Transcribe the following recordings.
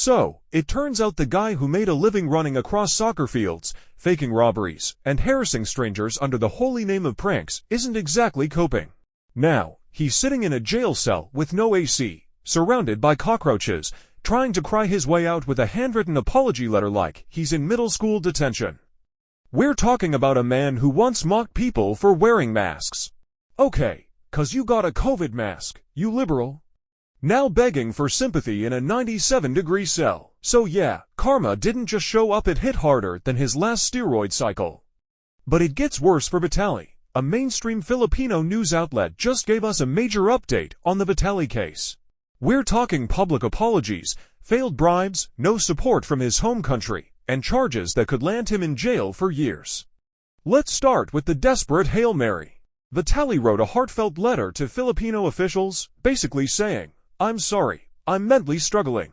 So, it turns out the guy who made a living running across soccer fields, faking robberies, and harassing strangers under the holy name of pranks isn't exactly coping. Now, he's sitting in a jail cell with no AC, surrounded by cockroaches, trying to cry his way out with a handwritten apology letter like he's in middle school detention. We're talking about a man who once mocked people for wearing masks. Okay, 'cause you got a COVID mask, you liberal. Now begging for sympathy in a 97-degree cell. So yeah, karma didn't just show up, it hit harder than his last steroid cycle. But it gets worse for Vitaly. A mainstream Filipino news outlet just gave us a major update on the Vitaly case. We're talking public apologies, failed bribes, no support from his home country, and charges that could land him in jail for years. Let's start with the desperate Hail Mary. Vitaly wrote a heartfelt letter to Filipino officials, basically saying, "I'm sorry, I'm mentally struggling.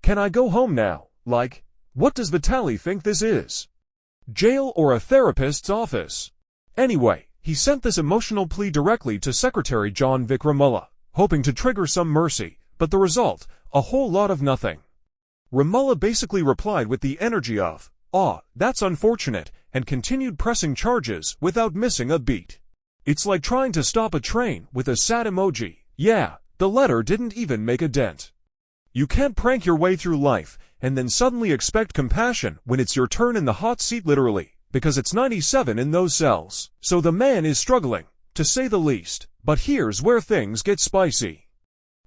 Can I go home now?" Like, what does Vitaly think this is? Jail or a therapist's office? Anyway, he sent this emotional plea directly to Secretary John Vic Ramulla, hoping to trigger some mercy, but the result, a whole lot of nothing. Ramulla basically replied with the energy of, that's unfortunate, and continued pressing charges without missing a beat. It's like trying to stop a train with a sad emoji. Yeah, the letter didn't even make a dent. You can't prank your way through life, and then suddenly expect compassion when it's your turn in the hot seat literally, because it's 97 in those cells. So the man is struggling, to say the least. But here's where things get spicy.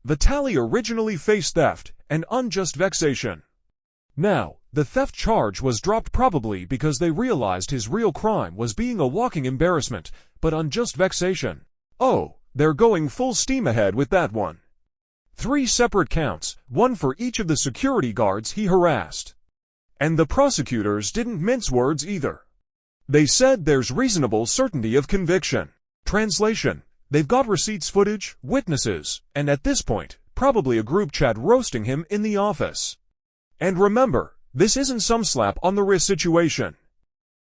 Vitaly originally faced theft and unjust vexation. Now, the theft charge was dropped probably because they realized his real crime was being a walking embarrassment, but unjust vexation, they're going full steam ahead with that one. 3 separate counts, one for each of the security guards he harassed. And the prosecutors didn't mince words either. They said there's reasonable certainty of conviction. Translation: they've got receipts, footage, witnesses, and at this point, probably a group chat roasting him in the office. And remember, this isn't some slap on the wrist situation.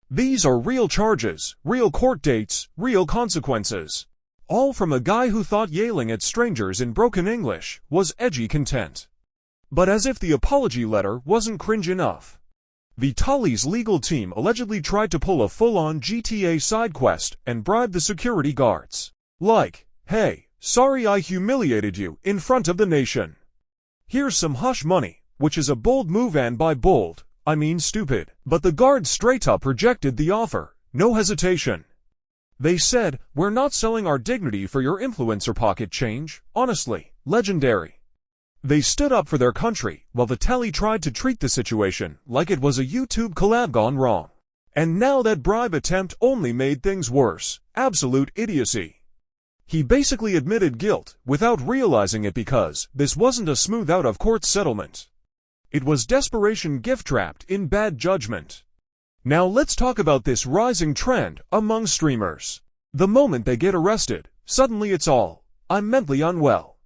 These are real charges, real court dates, real consequences. All from a guy who thought yelling at strangers in broken English was edgy content. But as if the apology letter wasn't cringe enough, Vitaly's legal team allegedly tried to pull a full-on GTA side quest and bribe the security guards. Like, hey, sorry I humiliated you in front of the nation. Here's some hush money, which is a bold move, and by bold, I mean stupid. But the guards straight up rejected the offer, no hesitation. They said, "We're not selling our dignity for your influencer pocket change." Honestly, legendary. They stood up for their country, while Vitaly tried to treat the situation like it was a YouTube collab gone wrong. And now that bribe attempt only made things worse. Absolute idiocy. He basically admitted guilt without realizing it, because this wasn't a smooth out-of-court settlement. It was desperation gift-wrapped in bad judgment. Now let's talk about this rising trend among streamers. The moment they get arrested, suddenly it's all, "I'm mentally unwell."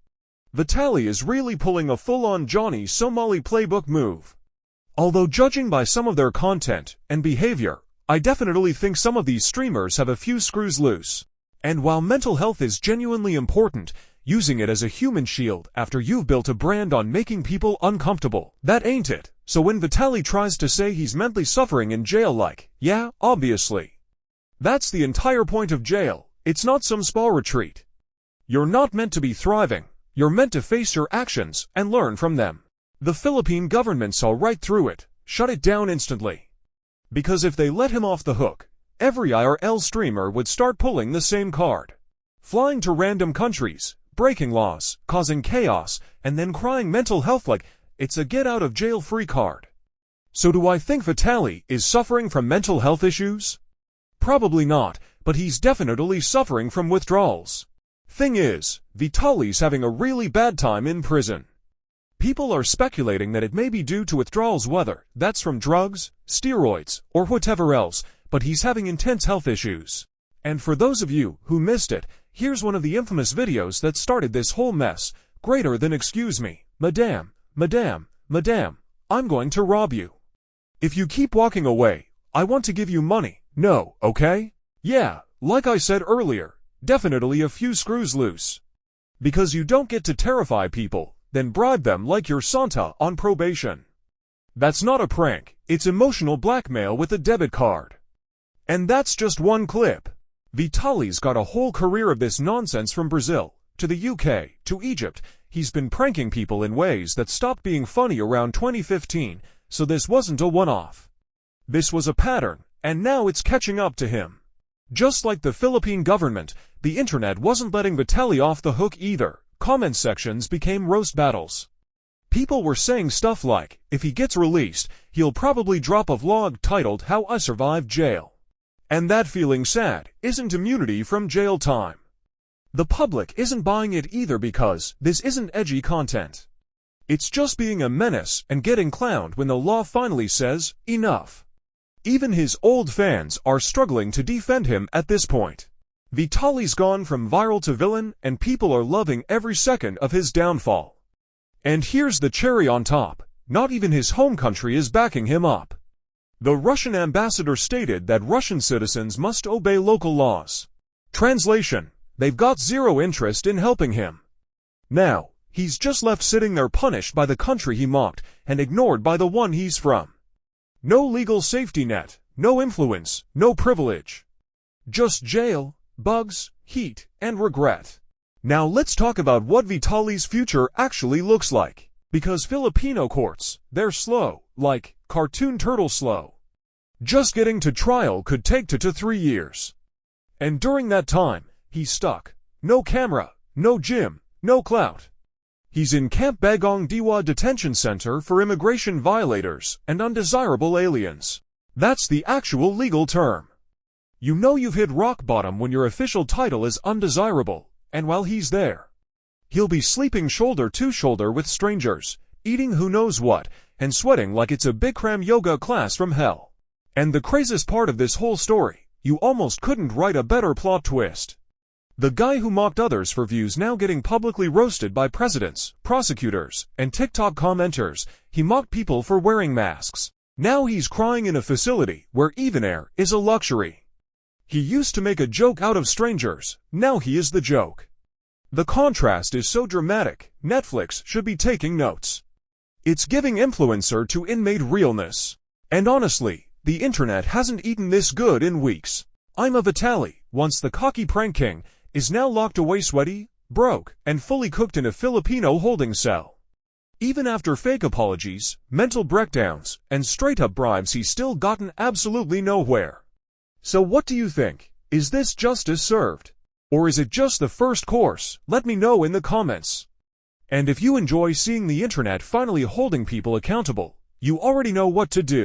Vitaly is really pulling a full-on Johnny Somali playbook move. Although judging by some of their content and behavior, I definitely think some of these streamers have a few screws loose. And while mental health is genuinely important, using it as a human shield after you've built a brand on making people uncomfortable, that ain't it. So when Vitaly tries to say he's mentally suffering in jail, like, yeah, obviously. That's the entire point of jail. It's not some spa retreat. You're not meant to be thriving. You're meant to face your actions and learn from them. The Philippine government saw right through it, shut it down instantly. Because if they let him off the hook, every IRL streamer would start pulling the same card. Flying to random countries, breaking laws, causing chaos, and then crying mental health like it's a get-out-of-jail-free card. So do I think Vitaly is suffering from mental health issues? Probably not, but he's definitely suffering from withdrawals. Thing is, Vitaly's having a really bad time in prison. People are speculating that it may be due to withdrawals, whether that's from drugs, steroids, or whatever else, but he's having intense health issues. And for those of you who missed it, here's one of the infamous videos that started this whole mess. Greater than excuse me, madame, I'm going to rob you. If you keep walking away, I want to give you money. No, okay? Yeah, like I said earlier, definitely a few screws loose. Because you don't get to terrify people, then bribe them like you're Santa on probation. That's not a prank, it's emotional blackmail with a debit card. And that's just one clip. Vitaly's got a whole career of this nonsense from Brazil, to the UK, to Egypt. He's been pranking people in ways that stopped being funny around 2015, so this wasn't a one-off. This was a pattern, and now it's catching up to him. Just like the Philippine government, the internet wasn't letting Vitaly off the hook either. Comment sections became roast battles. People were saying stuff like, if he gets released, he'll probably drop a vlog titled How I Survived Jail. And that feeling sad isn't immunity from jail time. The public isn't buying it either because this isn't edgy content. It's just being a menace and getting clowned when the law finally says, enough. Even his old fans are struggling to defend him at this point. Vitaly's gone from viral to villain, and people are loving every second of his downfall. And here's the cherry on top, not even his home country is backing him up. The Russian ambassador stated that Russian citizens must obey local laws. Translation: they've got zero interest in helping him. Now, he's just left sitting there punished by the country he mocked and ignored by the one he's from. No legal safety net, no influence, no privilege. Just jail, bugs, heat, and regret. Now let's talk about what Vitaly's future actually looks like. Because Filipino courts, they're slow, like cartoon turtle slow. Just getting to trial could take 2 to 3 years. And during that time, he's stuck. No camera, no gym, no clout. He's in Camp Bagong Diwa Detention Center for immigration violators and undesirable aliens. That's the actual legal term. You know you've hit rock bottom when your official title is undesirable, and while he's there, he'll be sleeping shoulder to shoulder with strangers, eating who knows what, and sweating like it's a Bikram yoga class from hell. And the craziest part of this whole story, you almost couldn't write a better plot twist. The guy who mocked others for views now getting publicly roasted by presidents, prosecutors, and TikTok commenters. He mocked people for wearing masks. Now he's crying in a facility where even air is a luxury. He used to make a joke out of strangers, now he is the joke. The contrast is so dramatic, Netflix should be taking notes. It's giving influencer to inmate realness. And honestly, the internet hasn't eaten this good in weeks. I'm a Vitaly, once the cocky prank king, is now locked away sweaty, broke, and fully cooked in a Filipino holding cell. Even after fake apologies, mental breakdowns, and straight-up bribes, he's still gotten absolutely nowhere. So what do you think? Is this justice served? Or is it just the first course? Let me know in the comments. And if you enjoy seeing the internet finally holding people accountable, you already know what to do.